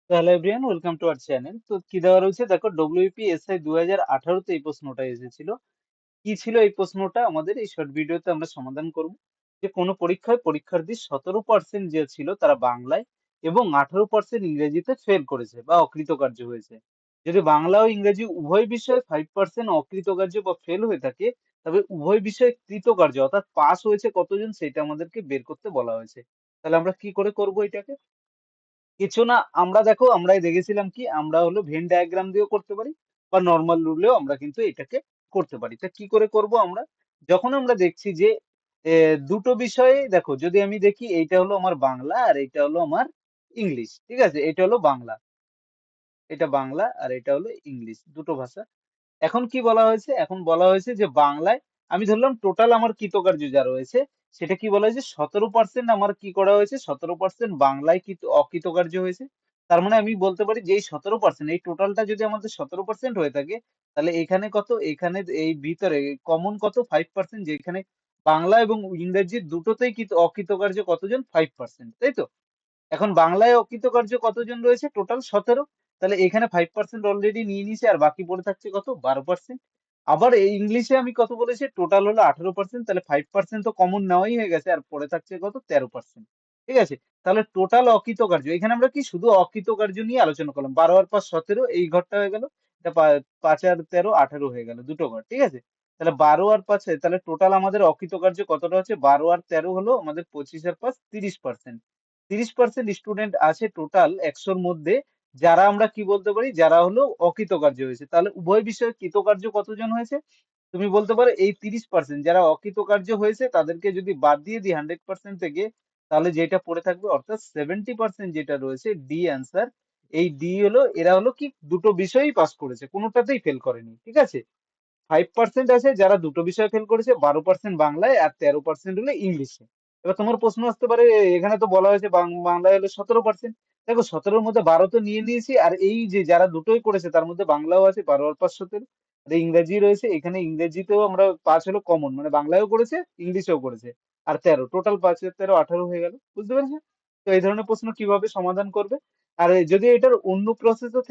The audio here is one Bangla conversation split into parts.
তো hello everyone, welcome to our channel. তো কি দেওয়া রয়েছে দেখো, ডব্লিউপিএসআই 2018-তে এই প্রশ্নটা এসেছিল। কি ছিল এই প্রশ্নটা? আমাদের এই শর্ট ভিডিওতে আমরা সমাধান করব যে কোনো পরীক্ষায় পরীক্ষার্থীর 17% যে ছিল তারা বাংলায় এবং 18% ইংরেজিতে ফেল করেছে বা অকৃতকার্য হয়েছে। যদি বাংলা ও ইংরেজি উভয় বিষয়ে 5% অকৃতকার্য বা ফেল হয়ে থাকে, তবে উভয় বিষয়ে কৃতকার্য অর্থাৎ পাস হয়েছে কতজন সেটা আমাদেরকে বের করতে বলা হয়েছে। তাহলে আমরা কি করে করব এটাকে? কিছু না, আমরা দেখো আমরাই দেখেছিলাম কি আমরা হলো ভেন ডায়াগ্রাম দিয়েও করতে পারি বা নর্মাল রুলেও আমরা কিন্তু এটাকে করতে পারি। তা কি করে করব আমরা? যখন আমরা দেখছি যে দুটো বিষয়ে দেখো, যদি আমি দেখি এইটা হলো আমার বাংলা আর এইটা হলো আমার ইংলিশ, ঠিক আছে? এটা হলো বাংলা, এটা বাংলা আর এটা হলো ইংলিশ, দুটো ভাষা। এখন কি বলা হয়েছে? এখন বলা হয়েছে যে বাংলায় আমি ধরলাম টোটাল আমার কৃতকার্য যা রয়েছে সেটা কি বলা হয়েছে, 17% আমার কি করা হয়েছে, 17% বাংলায় অকৃতকার্য হয়েছে। তার মানে আমি বলতে পারি যে এই 17%, এই টোটালটা যদি আমাদের 17% হয়ে থাকে, তাহলে এখানে কত, এখানে এই ভিতরে কমন কত, 5%, যেখানে বাংলা এবং ইংরেজি দুটোতেই অকৃতকার্য কতজন, 5%, তাই তো? এখন বাংলায় অকৃতকার্য কতজন রয়েছে, টোটাল 17। তাহলে এখানে 5% অলরেডি নিয়ে নিয়েছে, আর বাকি পড়ে থাকছে কত, 12%। আবার এই ইংলিশে আমি কত বলেছি, টোটাল হলো 18%, তাহলে 5% তো কমন নেওয়াই হয়ে গেছে, আর পড়ে থাকছে কত, 13%। ঠিক আছে? তাহলে টোটাল অকৃতকার্য, এখানে আমরা কি শুধু অকৃতকার্য নিয়ে আলোচনা করলাম। 12 আর 5 17, এই ঘরটা হয়ে গেল। এটা 5 আর 13 18 হয়ে গেল, দুটো ঘর, ঠিক আছে? তাহলে 12 আর 5, তাহলে টোটাল আমাদের অকৃতকার্য কতটা হচ্ছে, 12 আর 13 হলো আমাদের 25 আর 5 30%। 30% স্টুডেন্ট আছে টোটাল 100-র মধ্যে, যারা আমরা কি বলতে পারি, যারা হলো অকৃতকার্য হয়েছে। তাহলে উভয় বিষয়ে কৃতকার্য কতজন হয়েছে? তুমি বলতে পারো এই 30% যারা অকৃতকার্য হয়েছে তাদেরকে যদি বাদ দিয়ে দিই 100% থেকে, তাহলে যেটা পড়ে থাকবে অর্থাৎ 70% যেটা রয়েছে, ডি অ্যান্সার। এই ডি হলো, এরা হলো কি দুটো বিষয়ই পাস করেছে, কোনোটাতেই ফেল করেনি, ঠিক আছে? 5% আছে যারা দুটো বিষয় ফেল করেছে, 12% বাংলায় আর 13% হলো ইংলিশে। এবার তোমার প্রশ্ন আসতে পারে, এখানে তো বলা হয়েছে বাংলায় হলো 17%। দেখো, 17-র মধ্যে 12 তো নিয়ে নিয়েছি, আর এই যে যারা দুটোই করেছে তার মধ্যে বাংলাও আছে, 12 আর 5 17। আর ইংরেজি রয়েছে, এখানে ইংরেজিতেও আমরা 5 হলো কমন, মানে বাংলায়ও করেছে ইংলিশেও করেছে। আর 13, টোটাল 5 আর 13 18 হয়ে গেল। বুঝতে পেরেছো? তো এই ধরনের প্রশ্ন কিভাবে সমাধান করবে? আর যদি এটার অন্য প্রসেসও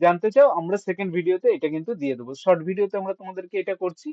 জানতে চাও, আমরা সেকেন্ড ভিডিওতে এটা কিন্তু দিয়ে দেবো। শর্ট ভিডিওতে আমরা তোমাদেরকে এটা করছি।